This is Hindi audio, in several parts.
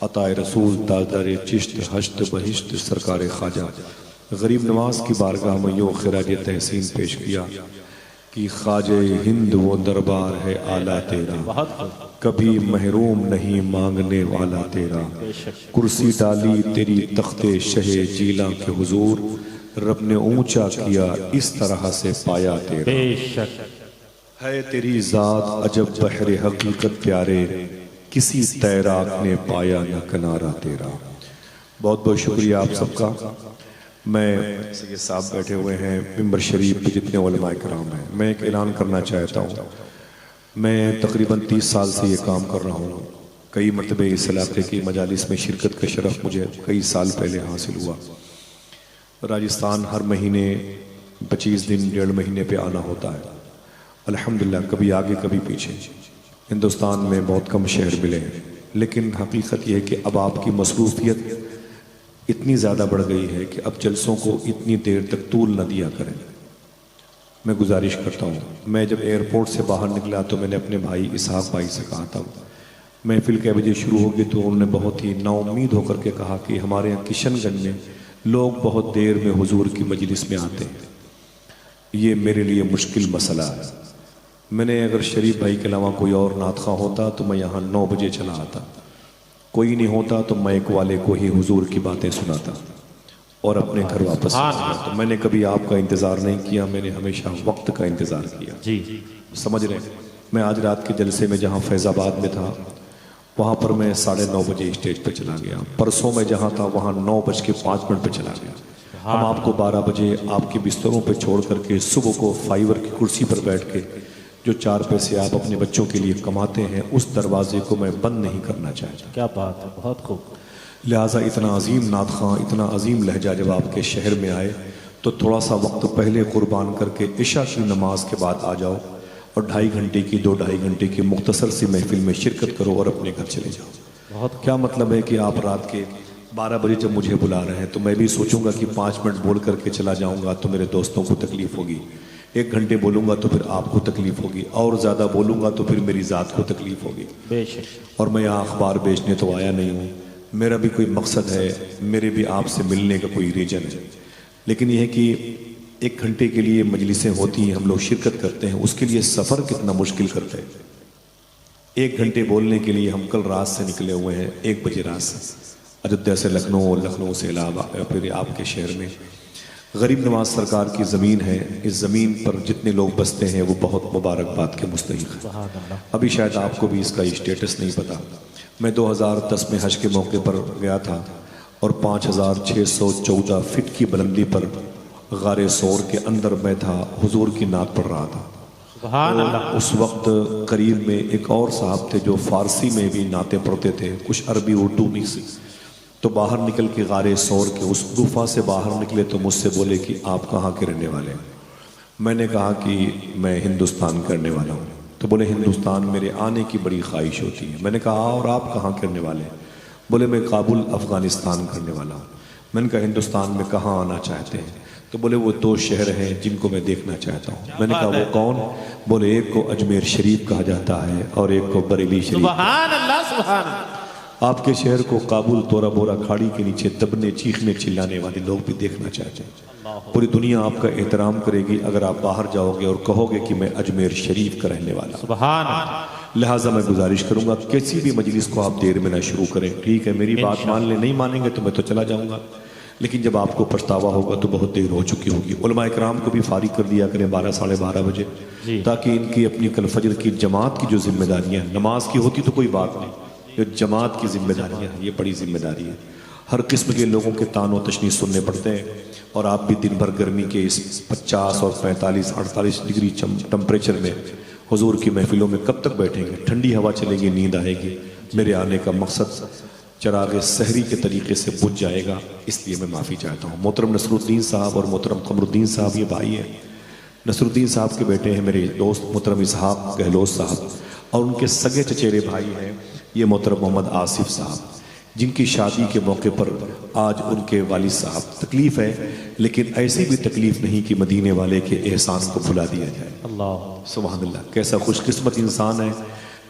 अताए रसूल ताजदार चिश्त हश्त बहिश्त सरकार ख्वाजा गरीब नवाज की बारगाह में यूँ खिराज तहसीन पेश किया कि ख्वाजे हिंद वो दरबार है आला तेरा, कभी महरूम नहीं मांगने वाला तेरा। कुर्सी डाली तेरी तख्ते शहे जीला के हुजूर, रब ने ऊंचा किया इस तरह से पाया तेरा। है तेरी जात अजब बहरे हकीकत प्यारे, किसी तैराक ने पाया न किनारा तेरा। बहुत बहुत शुक्रिया आप सबका। मैं सैयद साहब बैठे हुए हैं मिंबर शरीफ पे, जितने उलमा इकराम हैं, मैं एक ऐलान करना चाहता हूँ। मैं तकरीबन 30 साल से ये काम कर रहा हूँ। कई मरतबे इस इलाके की मजालिस में शिरकत का शरफ मुझे कई साल पहले हासिल हुआ। राजस्थान हर महीने 25 दिन 1.5 महीने पे आना होता है। अल्हम्दुलिल्लाह कभी आगे कभी पीछे। हिंदुस्तान में बहुत कम शहर मिले हैं, लेकिन हकीकत यह है कि अब आपकी मसरूफियत इतनी ज़्यादा बढ़ गई है कि अब जलसों को इतनी देर तक तूल न दिया करें। मैं गुजारिश करता हूँ। मैं जब एयरपोर्ट से बाहर निकला तो मैंने अपने भाई इसहाक भाई से कहा था, महफिल के बजे शुरू होगी, तो उन्होंने बहुत ही नाउम्मीद होकर के कहा कि हमारे यहाँ किशनगंज में लोग बहुत देर में हुजूर की मजलिस में आते हैं, ये मेरे लिए मुश्किल मसला है। मैंने अगर शरीफ भाई के अलावा कोई और नातखा होता तो मैं यहाँ 9 बजे चला आता, कोई नहीं होता तो माइक वाले को ही हुजूर की बातें सुनाता और अपने घर वापस आता। तो मैंने कभी आपका इंतज़ार नहीं किया, मैंने हमेशा वक्त का इंतज़ार किया। जी समझ रहे हैं। मैं आज रात के जलसे में जहाँ फैज़ाबाद में था, वहाँ पर मैं 9:30 बजे स्टेज पर चला गया। परसों में जहाँ था वहाँ 9:05 पे चला गया। हम आपको 12 बजे आपके बिस्तरों पर छोड़ करके सुबह को फाइवर की कुर्सी पर बैठ के जो 4 पैसे आप अपने बच्चों के लिए कमाते हैं, उस दरवाजे को मैं बंद नहीं करना चाहता। क्या बात है, बहुत खूब। लिहाजा इतना अजीम नातखां, इतना अजीम लहजा जब आपके शहर में आए तो थोड़ा सा वक्त पहले कुर्बान करके इशा की नमाज के बाद आ जाओ और 2.5 घंटे की 2-2.5 घंटे की मुख्तसर सी महफिल में शिरकत करो और अपने घर चले जाओ। बहुत क्या मतलब है कि आप रात के 12 बजे जब मुझे बुला रहे हैं तो मैं भी सोचूंगा कि 5 मिनट बोल करके चला जाऊंगा तो मेरे दोस्तों को तकलीफ होगी, 1 घंटे बोलूंगा तो फिर आपको तकलीफ होगी, और ज़्यादा बोलूंगा तो फिर मेरी ज़ात को तकलीफ होगी। बेशक। और मैं यहाँ अखबार बेचने तो आया नहीं हूँ, मेरा भी कोई मकसद है, मेरे भी आपसे मिलने का कोई रीजन है। लेकिन यह है कि 1 घंटे के लिए मजलिसें होती हैं, हम लोग शिरकत करते हैं, उसके लिए सफ़र कितना मुश्किल करते हैं। 1 घंटे बोलने के लिए हम कल रात से निकले हुए हैं, 1 बजे रात से, अयोध्या से लखनऊ और लखनऊ से इलाहाबाद, फिर आपके शहर में गरीब नवाज सरकार की ज़मीन है। इस ज़मीन पर जितने लोग बसते हैं वो बहुत मुबारकबाद के मुस्तहिक़ हैं। अभी शायद आपको भी इसका स्टेटस नहीं पता। मैं 2010 में हज के मौके पर गया था और 5614 फिट की बुलंदी पर गारे सौर के अंदर मैं था, हुजूर की नात पढ़ रहा था। तो उस वक्त करीब में एक और साहब थे जो फ़ारसी में भी नातें पढ़ते थे, कुछ अरबी उर्दू मिक्स। तो बाहर निकल के गारे सौर के उस गुफा से बाहर निकले तो मुझसे बोले कि आप कहाँ के रहने वाले हैं। मैंने कहा कि मैं हिंदुस्तान करने वाला हूँ। तो बोले हिंदुस्तान मेरे आने की बड़ी ख्वाहिश होती है। मैंने कहा और आप कहाँ करने वाले हैं? बोले मैं काबुल अफ़गानिस्तान करने वाला हूँ। मैंने कहा हिंदुस्तान में कहाँ आना चाहते हैं? तो बोले वो 2 शहर हैं जिनको मैं देखना चाहता हूँ। मैंने कहा वो कौन? बोले एक को अजमेर शरीफ कहा जाता है और एक को बरेली शरीफ। सुभान अल्लाह, सुभान अल्लाह। आपके शहर को काबुल तोरा बोरा खाड़ी के नीचे दबने चीखने चिल्लाने वाले लोग भी देखना चाहते हैं। पूरी दुनिया आपका एहतराम करेगी अगर आप बाहर जाओगे और कहोगे कि मैं अजमेर शरीफ का रहने वाला। सुभान अल्लाह। लिहाजा मैं गुजारिश करूंगा किसी भी मजलिस को आप देर में ना शुरू करें। ठीक है, मेरी बात मान ले, नहीं मानेंगे तो मैं तो चला जाऊंगा, लेकिन जब आपको पछतावा होगा तो बहुत देर हो चुकी होगी। उलमा इकराम को भी फारिग कर दिया करें 12 साढ़े 12 बजे, ताकि इनकी अपनी कल फजर की जमात की जो जिम्मेदारियाँ, नमाज की होती तो कोई बात नहीं, जो जमात की जिम्मेदारियाँ, ये बड़ी जिम्मेदारी है। हर किस्म के लोगों के तानो तशनी सुनने पड़ते हैं और आप भी दिन भर गर्मी के इस 50 और 45-48 डिग्री टेम्परेचर में हुजूर की महफिलों में कब तक बैठेंगे? ठंडी हवा चलेगी, नींद आएगी। मेरे आने का मकसद चराग सहरी के तरीके से बुझ जाएगा, इसलिए मैं माफ़ी चाहता हूँ। मोहतरम नसरुद्दीन साहब और मोहतरम कमरुद्दीन साहब ये भाई हैं। नसरुद्दीन साहब के बेटे हैं मेरे दोस्त मोहतरम इसहाक गहलोत साहब, और उनके सगे चचेरे भाई हैं ये मोहतरम मोहम्मद आसिफ साहब, जिनकी शादी के मौके पर आज उनके वालिद साहब। तकलीफ़ है, लेकिन ऐसी भी तकलीफ़ नहीं कि मदीने वाले के एहसान को भुला दिया जाए। अल्लाह सुभान अल्लाह, कैसा खुशकिस्मत इंसान है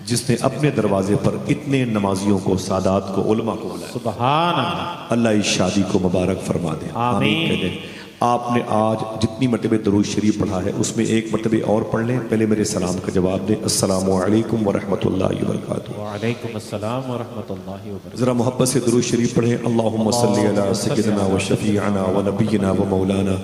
जिसने अपने दरवाजे पर इतने नमाजियों को, सादात को, उलमा को बुलाया। सुभान अल्लाह। अल्लाह इस शादी को मुबारक फरमा दे। आमीन। कह दे। आपने आज जितनी मरतबे दरूद शरीफ पढ़ा है उसमें एक मरतबे और पढ़ लें। पहले मेरे सलाम का जवाब दें, अस्सलामु अलैकुम व रहमतुल्लाहि व बरकातुहू। वालेकुम अस्सलाम व रहमतुल्लाहि व बरकातुहू। जरा मोहब्बत से दरूद शरीफ पढ़ें। अल्लाहुम्मा सल्ली अला सय्यिदिना व शफीअना व नबिय्यिना व मौलाना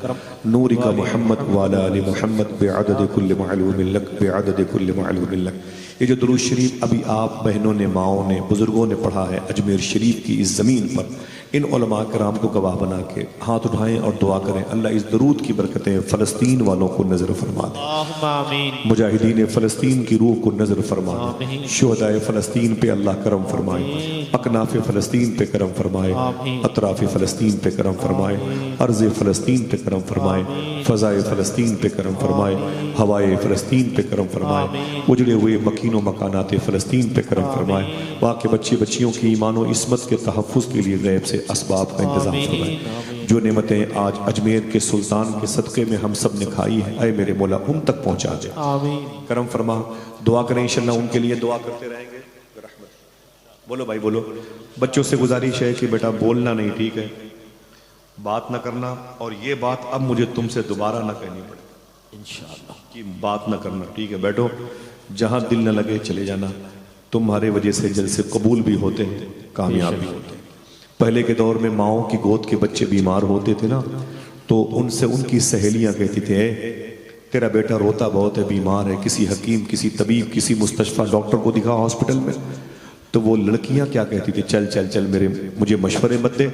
नूरिका मुहम्मद व अला आलि मुहम्मद बिअदद कुल्लि मालूमिन लक बिअदद कुल्लि मालूमिन लक। ये जो दरूद शरीफ अभी आप बहनों ने, माओं ने, बुजुर्गों ने पढ़ा है अजमेर शरीफ की इस ज़मीन पर, इन उलमा कराम को गवाह बना के हाथ उठाएं और दुआ करें। अल्लाह इस दरूद की बरकतें फ़लस्तीन वालों को नजर फरमा दे। आमीन। मुजाहिदीन फ़लस्तीन की रूह को नजर फरमा दे। शुहदाए फ़लस्तीन पे अल्लाह करम फरमाए। अकनाफ़ फ़लस्तीन पे करम फरमाए। अतराफ़ फ़लस्तीन पे करम फरमाए। अर्ज़ फ़लस्तीन पे करम फरमाए। फ़ज़ाए फ़लस्तीन पे करम फरमाए। हवाए फ़लस्तीन पे करम फरमाए। उजड़े हुए मकीनों मकानात फ़लस्तीन पे करम फरमाए। वहाँ के बच्चे बच्चियों की ईमान व इस्मत के तहफ़्फ़ुज़ के लिए गैब से असबाब का इंतज़ाम फरमाए। जो नेमतें आज अजमेर के सुल्तान के सदक़े में हम सब ने खाई है, ऐ मेरे मौला उन तक पहुँचा दे। करम फरमा। दुआ करें इंशाअल्लाह, उनके लिए दुआ करते रहेंगे। बोलो भाई बोलो। बच्चों से गुजारिश है कि बेटा बोलना नहीं, ठीक है, बात ना करना, और ये बात अब मुझे तुमसे दोबारा ना कहनी पड़े इंशाअल्लाह कि बात ना करना, ठीक है। बैठो, जहां दिल न लगे चले जाना। तुम्हारे वजह से जलसे कबूल भी होते हैं, कामयाब भी होते हैं। पहले के दौर में माओ की गोद के बच्चे बीमार होते थे ना, तो उनसे उनकी सहेलियां कहती थी, तेरा बेटा रोता बहुत है, बीमार है, किसी हकीम, किसी तबीब, किसी मुस्तशफा डॉक्टर को दिखा हॉस्पिटल में। तो वो लड़कियां क्या कहती थी, चल चल चल, मुझे मशवरे मत दे,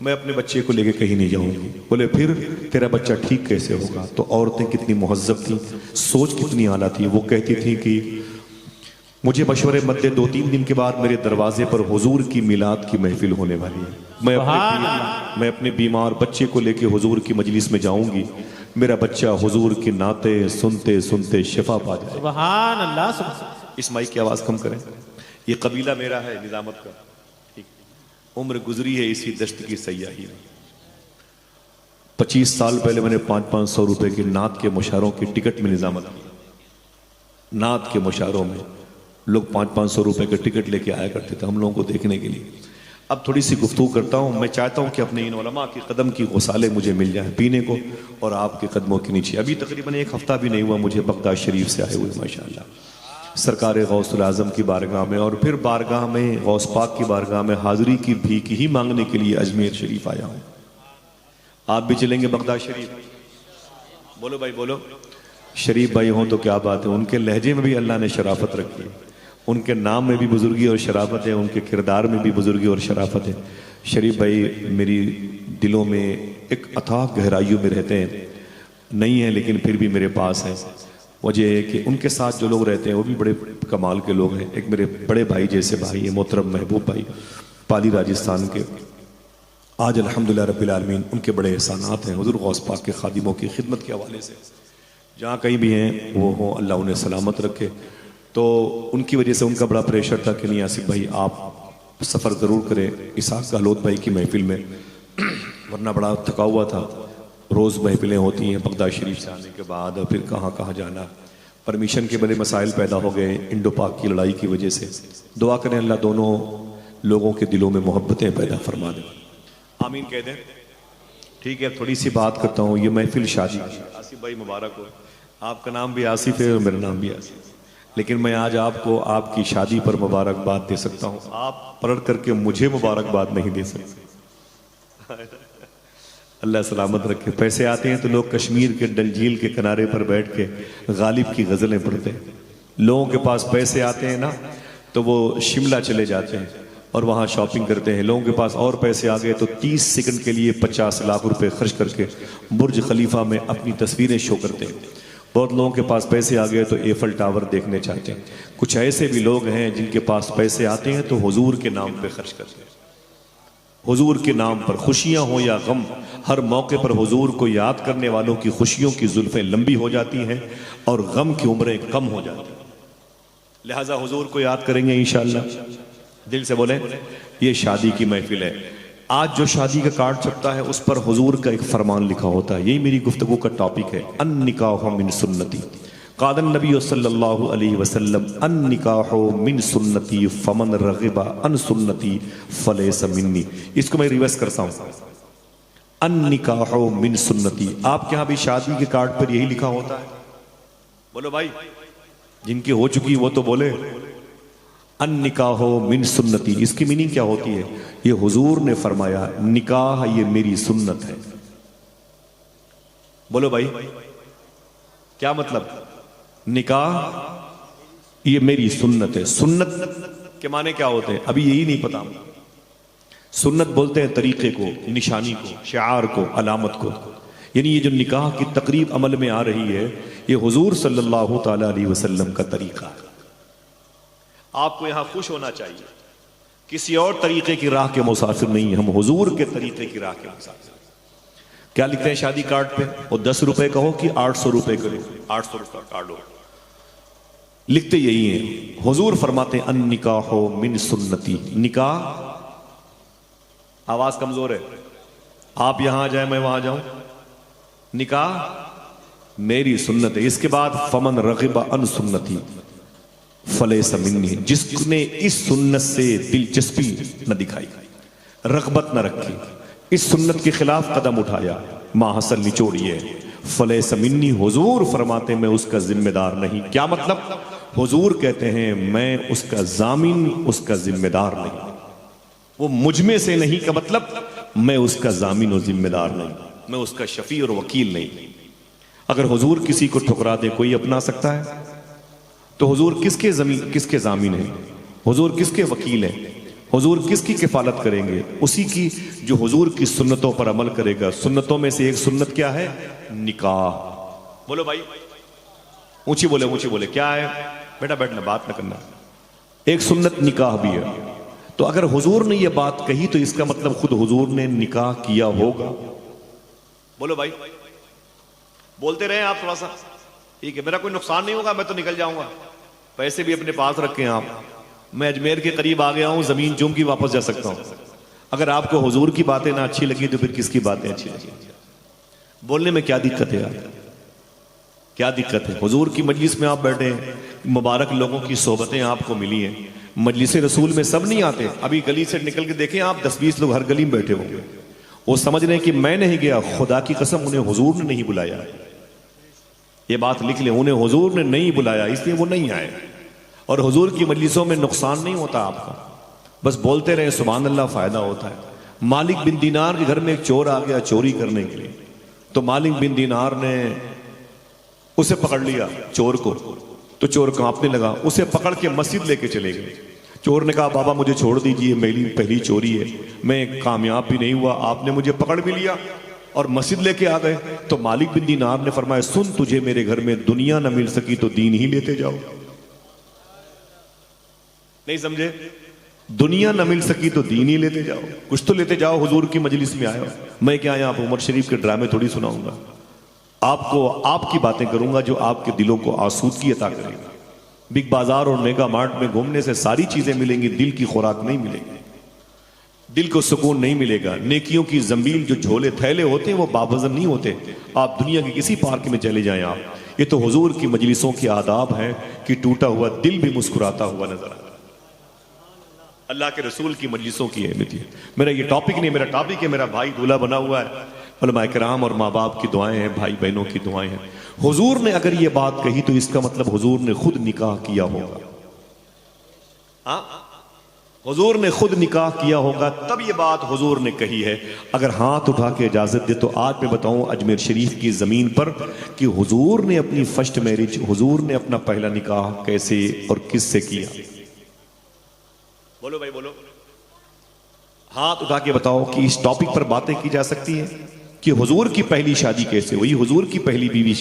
मैं अपने बच्चे को लेके कहीं नहीं जाऊंगी। बोले फिर तेरा बच्चा ठीक कैसे होगा? तो औरतें कितनी मुहज्जब थी, सोच कितनी आला थी। वो कहती थी कि मुझे मशवरे मत दे, 2-3 दिन के बाद मेरे दरवाजे पर हुजूर की मिलाद की महफिल होने वाली है, मैं अपने बीमार बच्चे को लेके हुजूर की मजलिस में जाऊंगी, मेरा बच्चा हुजूर की नाते सुनते सुनते शिफा पा जाए। सुभान अल्लाह। इस माइक की आवाज कम करें। ये कबीला मेरा है निजामत का, ठीक, उम्र गुजरी है इसी दश्त की सयाही में। 25 साल पहले मैंने 500-500 रुपए की नात के मुशारों की टिकट में निजामत की। नात के मुशारों में लोग 500-500 रुपए के टिकट लेके आया करते थे हम लोगों को देखने के लिए। अब थोड़ी सी गुफ्तगू करता हूँ। मैं चाहता हूँ कि अपने इन उलमा के कदम की गुसाले मुझे मिल जाए पीने को, और आपके कदमों के नीचे। अभी तकरीबन 1 हफ्ता भी नहीं हुआ मुझे बगदाद शरीफ से आए हुए, माशाअल्लाह, सरकार गौसुल आज़म की बारगाह में, और फिर बारगाह में गौस पाक की बारगाह में हाजिरी की भीख ही मांगने के लिए अजमेर शरीफ आया हूँ। आप भी चलेंगे बगदाद शरीफ? बोलो भाई बोलो। शरीफ भाई हों तो क्या बात है, उनके लहजे में भी अल्लाह ने शराफत रखी है, उनके नाम में भी बुजुर्गी और शराफत है, उनके किरदार में भी बुजुर्गी और शराफत है। शरीफ भाई मेरी दिलों में एक अथाह गहराइयों में रहते हैं, नहीं है लेकिन फिर भी मेरे पास है। वजह है कि उनके साथ जो लोग रहते हैं वो भी बड़े कमाल के लोग हैं। एक मेरे बड़े भाई जैसे भाई है मोहतरम महबूब भाई, पाली राजस्थान के। आज अल्हम्दुलिल्लाह रब्बिल आलमीन उनके बड़े एहसानात हैं हुज़ूर गौस पाक के खादिमों की खिदमत के हवाले से। जहाँ कहीं भी हैं वो हों, अल्लाह उन्हें सलामत रखे। तो उनकी वजह से उनका बड़ा प्रेशर था कि नहीं आसिफ भाई आप सफ़र ज़रूर करें इसाक गहलोत भाई की महफिल में, वरना बड़ा थका हुआ था। रोज़ महफिलें होती हैं बगदाद शरीफ से आने के बाद, और फिर कहाँ कहाँ जाना, परमिशन के बड़े मसाइल पैदा हो गए इंडो पाक की लड़ाई की वजह से। दुआ करें अल्लाह दोनों लोगों के दिलों में मोहब्बतें पैदा फरमा दे, आमीन कह दें। ठीक है, थोड़ी सी बात करता हूँ। ये महफिल शादी, आसिफ भाई मुबारक हो, आपका नाम भी आसिफ है और मेरा नाम भी आसिफ, लेकिन मैं आज आपको आपकी शादी पर मुबारकबाद दे सकता हूँ, आप पलट करके मुझे मुबारकबाद नहीं दे सकते। अल्लाह सलामत रखे। पैसे आते हैं तो लोग कश्मीर के डल झील के किनारे पर बैठ के गालिब की गज़लें पढ़ते हैं। लोगों के पास पैसे आते हैं ना तो वो शिमला चले जाते हैं और वहाँ शॉपिंग करते हैं। लोगों के पास और पैसे आ गए तो 30 सेकंड के लिए 50 लाख रुपए खर्च करके बुर्ज खलीफा में अपनी तस्वीरें शो करते हैं। बहुत लोगों के पास पैसे आ गए तो एफल टावर देखने चाहते हैं। कुछ ऐसे भी लोग हैं जिनके पास पैसे आते हैं तो हुजूर के नाम पे खर्च करते हैं। हुजूर के नाम पर खुशियां हो या गम, हर मौके पर हुजूर को याद करने वालों की खुशियों की जुल्फें लंबी हो जाती हैं और गम की उम्रें कम हो जाती हैं। लिहाजा हुजूर को याद करेंगे इंशाअल्लाह, दिल से बोले। ये शादी की महफिल है। आज जो शादी का कार्ड छपता है उस पर हुजूर का एक फरमान लिखा होता है। यही मेरी गुफ्तगू का टॉपिक है, अन निकाह मिन सुन्नती, क़ाल नबी सल्लल्लाहु अलैहि वसल्लम अन निकाहो मिन सुन्नती फमन रग़िबा अन सुन्नती फलैसा मिन्नी। इसको मैं रिवर्स करता हूं, अन निकाहो मिन सुन्नती। आपके यहां भी शादी के कार्ड पर यही लिखा होता है? बोलो भाई, जिनकी हो चुकी वो तो बोले। अन निकाहो मिन सुन्नती, इसकी मीनिंग क्या होती है? ये हुजूर ने फरमाया निकाह ये मेरी सुन्नत है। बोलो भाई, क्या मतलब? निकाह ये मेरी सुन्नत है। सुन्नत के माने क्या होते हैं अभी यही नहीं पता। सुन्नत बोलते हैं तरीके को, निशानी को, शिआर को, अलामत को। यानी ये जो निकाह की तकरीब अमल में आ रही है ये हुजूर सल्लल्लाहु ताला अलैहि वसल्लम का तरीका है। आपको यहां खुश होना चाहिए, किसी और तरीके की राह के मुसाफिर नहीं, हम हुजूर के तरीके की राह के मुसाफिर। क्या लिखते हैं शादी कार्ड पे? वो 10 रुपए कहो कि 800 रुपए करो, 800 रुपए कार्ड हो, लिखते यही है। हुजूर फरमाते हैं अन निकाहो मिन सुन्नती। निकाह, आवाज कमजोर है, आप यहां आ जाए मैं वहां जाऊं। निकाह मेरी सुन्नत है। इसके बाद फमन रग़िबा अन सुन्नती फलैसा मिन्नी। जिसने इस सुन्नत से दिलचस्पी न दिखाई, रग़बत न रखी, इस सुन्नत के खिलाफ कदम उठाया, माहसल निचोड़िए, फलैसा मिन्नी। हुजूर फरमाते मैं उसका जिम्मेदार नहीं। क्या मतलब? हुजूर कहते हैं मैं उसका जामिन, उसका जिम्मेदार नहीं। वो मुझ में से नहीं का मतलब मैं उसका जामिन और जिम्मेदार नहीं, मैं उसका शफी और वकील नहीं। अगर हुजूर किसी को ठुकरा दे कोई अपना सकता है? तो हुजूर किसके जमीन, किसके जामिन है? हुजूर किसके वकील हैं? हुजूर किसकी किफालत करेंगे? उसी की जो हुजूर की सुन्नतों पर अमल करेगा। सुन्नतों में से एक सुन्नत क्या है? निकाह। बोलो भाई, ऊंची बोले, ऊंची बोले। क्या है बेटा? बैठना, बात न करना। एक सुन्नत निकाह भी है। तो अगर हुजूर ने यह बात कही तो इसका मतलब खुद हुजूर ने निकाह किया होगा। बोलो भाई, बोलते रहे आप थोड़ा सा, ठीक है? मेरा कोई नुकसान नहीं होगा, मैं तो निकल जाऊंगा, पैसे भी अपने पास रखें आप। मैं अजमेर के करीब आ गया हूं, जमीन चूम की वापस जा सकता हूं। अगर आपको हुजूर की बातें ना अच्छी लगी तो फिर किसकी बातें अच्छी लगी? बोलने में क्या दिक्कत है यार? क्या दिक्कत है? हुजूर की मजलिस में आप बैठे हैं, मुबारक लोगों की सोहबतें आपको मिली हैं। मजलिस रसूल में सब नहीं आते। अभी गली से निकल के देखें आप, 10-20 लोग हर गली में बैठे होंगे। वो समझ रहे हैं कि मैं नहीं गया, खुदा की कसम उन्हें हुजूर ने नहीं बुलाया। ये बात लिख लें, उन्हें हुजूर ने नहीं बुलाया इसलिए वो नहीं आए। और हुजूर की मजलिसों में नुकसान नहीं होता आपका, बस बोलते रहे सुभान अल्लाह, फायदा होता है। मालिक बिन दीनार के घर में एक चोर आ गया चोरी करने के लिए, तो मालिक बिन दीनार ने उसे पकड़ लिया, चोर को। तो चोर कांपने लगा, उसे पकड़ के मस्जिद लेके चले गए। चोर ने कहा बाबा मुझे छोड़ दीजिए, मेरी पहली चोरी है, मैं कामयाब भी नहीं हुआ, आपने मुझे पकड़ भी लिया और मस्जिद लेके आ गए। तो मालिक बिन दीनार ने फरमाया सुन, तुझे मेरे घर में दुनिया न मिल सकी तो दीन ही लेते जाओ। नहीं समझे? दुनिया न मिल सकी तो दीन ही लेते जाओ, कुछ तो लेते जाओ। हुजूर की मजलिस में आए हो, मैं क्या यहाँ पर उमर शरीफ के ड्रामे थोड़ी सुनाऊंगा आपको। आपकी बातें करूंगा जो आपके दिलों को आसूदगी अता करेगा। बिग बाजार और मेगा मार्ट में घूमने से सारी चीजें मिलेंगी, दिल की खुराक नहीं मिलेगी, दिल को सुकून नहीं मिलेगा। नेकियों की जंबील जो झोले थैले होते हैं वो बावजन नहीं होते। आप दुनिया के किसी पार्क में चले जाएं आप, ये तो हुजूर की मजलिसों के आदाब हैं कि टूटा हुआ दिल भी मुस्कुराता हुआ नजर आता है। अल्लाह के रसूल की मजलिसों की अहमियत है। मेरा ये टॉपिक नहीं, मेरा टॉपिक है मेरा भाई दूल्हा बना हुआ है, उलमाए किराम और माँ बाप की दुआएं हैं, भाई बहनों की दुआएं हैं। हुजूर ने अगर ये बात कही तो इसका मतलब हुजूर ने खुद निकाह किया होगा। हाँ, हुजूर ने खुद निकाह किया होगा, तब ये बात हुजूर ने कही है। अगर हाथ उठा के इजाजत दे तो आज मैं बताऊं अजमेर शरीफ की जमीन पर कि हुजूर ने अपनी फर्स्ट मैरिज, हुजूर ने अपना पहला निकाह कैसे और किससे किया। बोलो भाई बोलो, हाथ उठा के बताओ कि इस टॉपिक पर बातें की जा सकती है कि हुजूर की पहली शादी कैसे हुई, हुजूर की पहली बीवी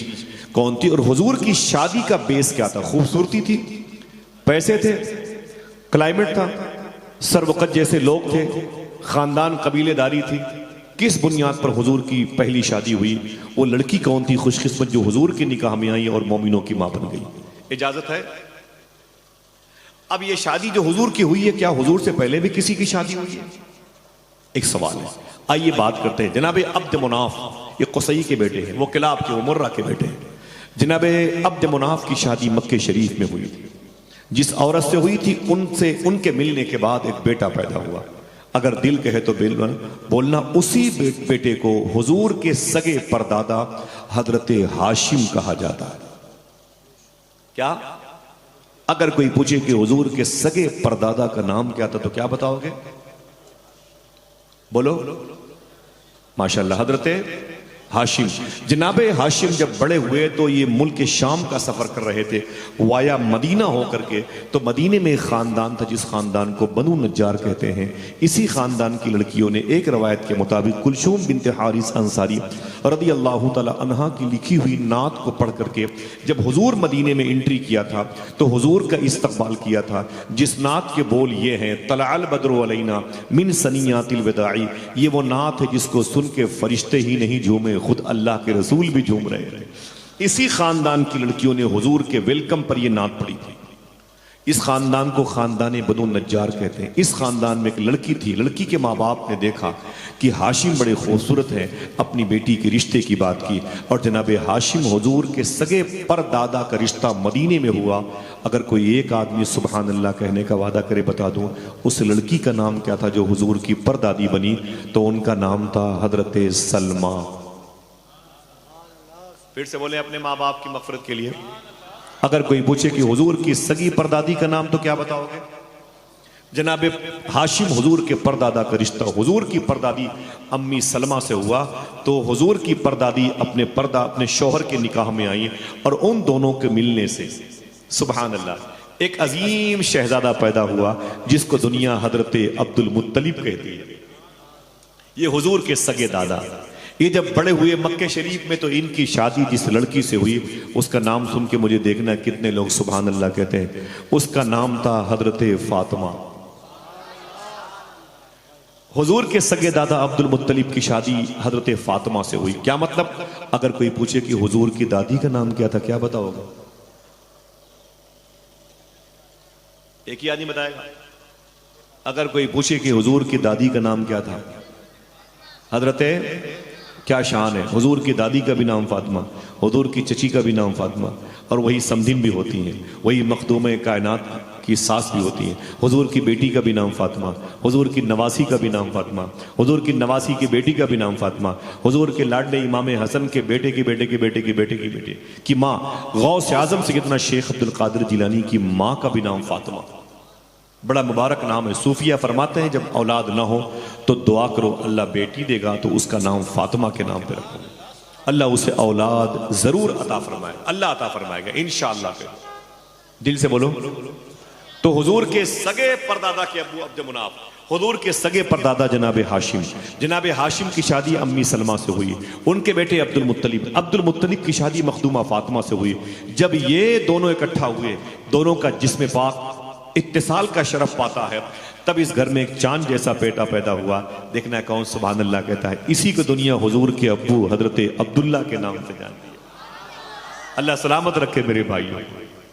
कौन थी, और हुजूर की शादी का बेस क्या था। खूबसूरती थी, पैसे थे, क्लाइमेट था, सरवकत जैसे लोग थे, खानदान कबीलेदारी थी। किस बुनियाद पर हुजूर की पहली शादी हुई, वो लड़की कौन थी खुशकिस्मत जो हुजूर के निकाह में आई और मोमिनों की मां बन गई। इजाजत है? अब ये शादी जो हुजूर की हुई है, क्या हुजूर से पहले भी किसी की शादी हुई है? एक सवाल है। आइए बात करते हैं। जनाब अब्द मुनाफ, ये कुसई के बेटे हैं, वो किलाब के, वो मुर्रा के बेटे हैं। जनाब अब्द मुनाफ की शादी मक्के शरीफ में हुई थी। जिस औरत से हुई थी उनसे उनके मिलने के बाद एक बेटा पैदा हुआ। अगर दिल कहे तो बोलना उसी बेटे को हुजूर के सगे परदादा हजरत हाशिम कहा जाता है। क्या? अगर कोई पूछे कि हुजूर के सगे परदादा का नाम क्या था तो क्या बताओगे? बोलो। माशाल्लाह, हजरत हाशिम। जनाबे हाशिम जब बड़े हुए तो ये मुल्क शाम का सफर कर रहे थे वाया मदीना होकर के। तो मदीने में एक खानदान था जिस खानदान को बनु नज्जार कहते हैं। इसी खानदान की लड़कियों ने एक रवायत के मुताबिक कुलसूम बिनत हारिस अंसारी रदी अल्लाह तआला अन्हा की लिखी हुई नात को पढ़ करके जब हुजूर मदीने में एंट्री किया था तो हुजूर का इस्तकबाल किया था। जिस नात के बोल ये हैं, तलअल बद्रु अलैना मिन सनियातिल वदाई। ये वो नात है जिसको सुन के फरिश्ते ही नहीं झूमे, खुद अल्लाह के रसूल भी झूम रहे थे। इसी खानदान की लड़कियों ने हुजूर के वेलकम पर यह नात पढ़ी थी। इस खानदान को खानदान बनु नज्जार कहते हैं। इस खानदान में एक लड़की थी। लड़की के माँ बाप ने देखा कि हाशिम बड़े खूबसूरत हैं, अपनी बेटी के रिश्ते की बात की और जनाब हाशिम हुजूर के सगे परदादा का रिश्ता मदीने में हुआ। अगर कोई एक आदमी सुबहान अल्लाह कहने का वादा करे, बता दूं उस लड़की का नाम क्या था जो हुजूर की परदादी बनी? तो उनका नाम था हजरत सलमा। फिर से बोले अपने माँ बाप की मगफिरत के लिए। अगर कोई पूछे कि हुजूर की सगी परदादी का नाम तो क्या बताओगे? जनाब हाशिम हुजूर के परदादा का रिश्ता हुजूर की परदादी अम्मी सलमा से हुआ। तो हुजूर की परदादी अपने शौहर के निकाह में आई और उन दोनों के मिलने से सुभान अल्लाह एक अजीम शहजादा पैदा हुआ जिसको दुनिया हजरत अब्दुल मुत्तलिब कहती है। ये हुजूर के सगे दादा। ये जब बड़े हुए मक्के शरीफ में तो इनकी शादी जिस लड़की से हुई उसका नाम सुन के मुझे देखना कितने लोग सुभान अल्लाह कहते हैं। उसका नाम था हजरत फातिमा। हुजूर के सगे दादा अब्दुल मुत्तलिब की शादी हजरत फातिमा से हुई। क्या मतलब? अगर कोई पूछे कि हुजूर की दादी का नाम क्या था, क्या बताओगे? एक ही आदमी बताएगा। अगर कोई पूछे कि हुजूर की दादी का नाम क्या था, हजरत क्या शान है। हुजूर की दादी का भी नाम फातिमा, हुजूर की चची का भी नाम फातिमा और वही समधिन भी होती हैं, वही मखदूम कायनात की सास भी होती हैं। हुजूर की बेटी का भी नाम फातिमा, हुजूर की नवासी का भी नाम फातिमा, हुजूर की नवासी की बेटी का भी नाम फातिमा, हुजूर के लाडले इमाम हसन के बेटे की बेटे की बेटे की बेटे की बेटे की माँ गौस आजम सैयदना शेख अब्दुल कादिर जिलानी की माँ का भी नाम फातिमा। बड़ा मुबारक नाम है। सूफिया फरमाते हैं जब औलाद ना हो तो दुआ करो अल्लाह बेटी देगा तो उसका नाम फातिमा के नाम पे रखो, अल्लाह उसे औलाद जरूर अता फरमाए, अल्लाह अता फरमाएगा इंशाअल्लाह। पे दिल से बोलो। तो हुजूर के सगे परदादा के अबू अब्द मुनाफ, हुजूर के सगे परदादा जनाब हाशिम। जनाब हाशिम की शादी अम्मी सलमा से हुई। उनके बेटे अब्दुल मुत्तलिब, अब्दुल मुत्तलिब की शादी मखदूमा फातिमा से हुई। जब ये दोनों इकट्ठा हुए, दोनों का जिस्म पाक इत्तिसाल का शरफ पाता है, तब इस घर में एक चांद जैसा बेटा पैदा हुआ। देखना है कौन सुभान अल्लाह कहता है। इसी को दुनिया हुजूर के अब्बू हजरत अब्दुल्ला के नाम से जानती है। अल्लाह सलामत रखे मेरे भाइयों,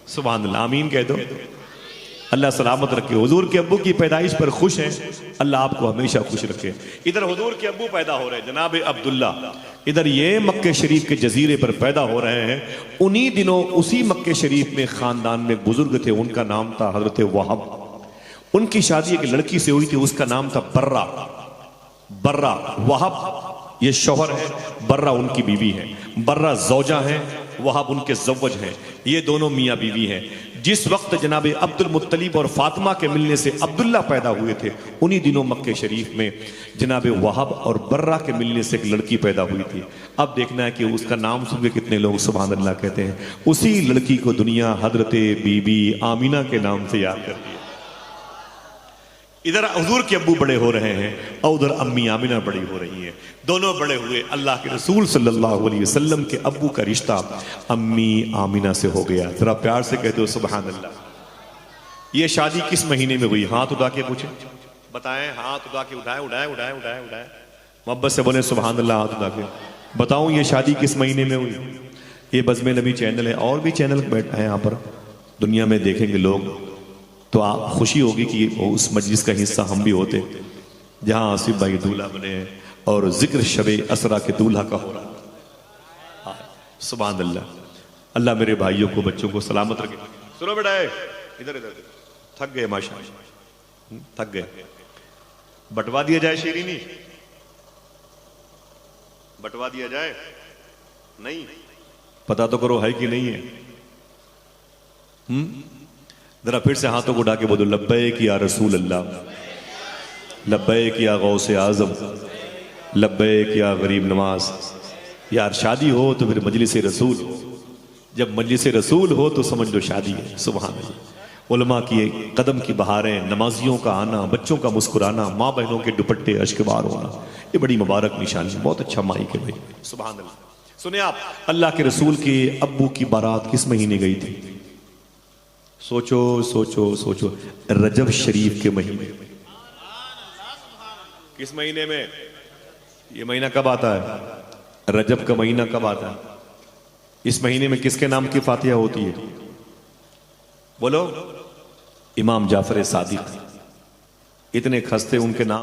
सुभान अल्लाह, आमीन कह दो। अल्लाह सलामत रखे। हुजूर के अब्बू की पैदाइश पर खुश हैं, अल्लाह आपको हमेशा खुश रखे। इधर हुजूर के अब्बू पैदा हो रहे हैं जनाब अब्दुल्ला, इधर ये मक्के शरीफ के जजीरे पर पैदा हो रहे हैं। उन्हीं दिनों उसी मक्के शरीफ में खानदान में बुजुर्ग थे, उनका नाम था हजरत वहाब। उनकी शादी एक लड़की से हुई थी, उसका नाम था बर्रा। बर्रा वहाब ये शौहर है, बर्रा उनकी बीवी है। बर्रा जौजा है, वहाब उनके जव्वज हैं। ये दोनों मियाँ बीवी हैं। जिस वक्त जनाब अब्दुल मुत्तलिब और फातिमा के मिलने से अब्दुल्ला पैदा हुए थे, उन्हीं दिनों मक्के शरीफ में जनाब वहाब और बर्रा के मिलने से एक लड़की पैदा हुई थी। अब देखना है कि उसका नाम सुन के कितने लोग सुभान अल्लाह कहते हैं। उसी लड़की को दुनिया हजरत बीबी आमिना के नाम से याद करती है। इधर हुजूर के अब्बू बड़े हो रहे हैं और उधर अम्मी आमिना बड़ी हो रही है। दोनों बड़े हुए। अल्लाह के रसूल सल्लल्लाहु अलैहि वसल्लम के अब्बू का रिश्ता अम्मी आमिना से हो गया। जरा प्यार से कहते हो सुभान अल्लाह। ये शादी किस महीने में हुई? हाथ उठा के पूछे, बताएं। हाथ उठा के उठाए उठाए उठाए उठाए उठाए मोहब्बत से बोले सुभान अल्लाह। हाथ उठा के बताऊं ये शादी किस महीने में हुई? ये बज़्म नबी चैनल है, और भी चैनल बैठा है यहाँ पर, दुनिया में देखेंगे लोग तो आप खुशी होगी कि उस मजलिस का हिस्सा हम भी होते जहां आसिफ भाई दूल्हा बने और जिक्र शबे असरा के दूल्हा का हो रहा। सुभान अल्लाह। अल्लाह मेरे भाइयों को, बच्चों को सलामत रखे। सुनो बेटा, इधर इधर, थक गए माशाअल्लाह, थक गए। बंटवा दिया जाए शीरीनी, बंटवा दिया जाए? नहीं, पता तो करो है कि नहीं है। जरा फिर से हाथों को उठा के बोलो, लब्बैक या रसूल अल्लाह, लब्बैक या गौसे आजम, लब्बैक या गरीब नवाज। यार शादी हो तो फिर मजलिस रसूल हो, जब मजलिस रसूल हो तो समझ लो शादी है। सुभान अल्लाह। उलमा की कदम की बहारें, नमाजियों का आना, बच्चों का मुस्कुराना, माँ बहनों के दुपट्टे अश्कबार होना, ये बड़ी मुबारक निशानी, बहुत अच्छा माइक है भाई। सुभान अल्लाह। सुने आप, अल्लाह के रसूल के अब्बू की बारात किस महीने गई थी? सोचो सोचो सोचो, रजब शरीफ के महीने। किस महीने में? ये महीना कब आता है? रजब का महीना कब आता है? इस महीने में किसके नाम की फातिहा होती है? बोलो। इमाम जाफर सादिक। इतने खस्ते उनके नाम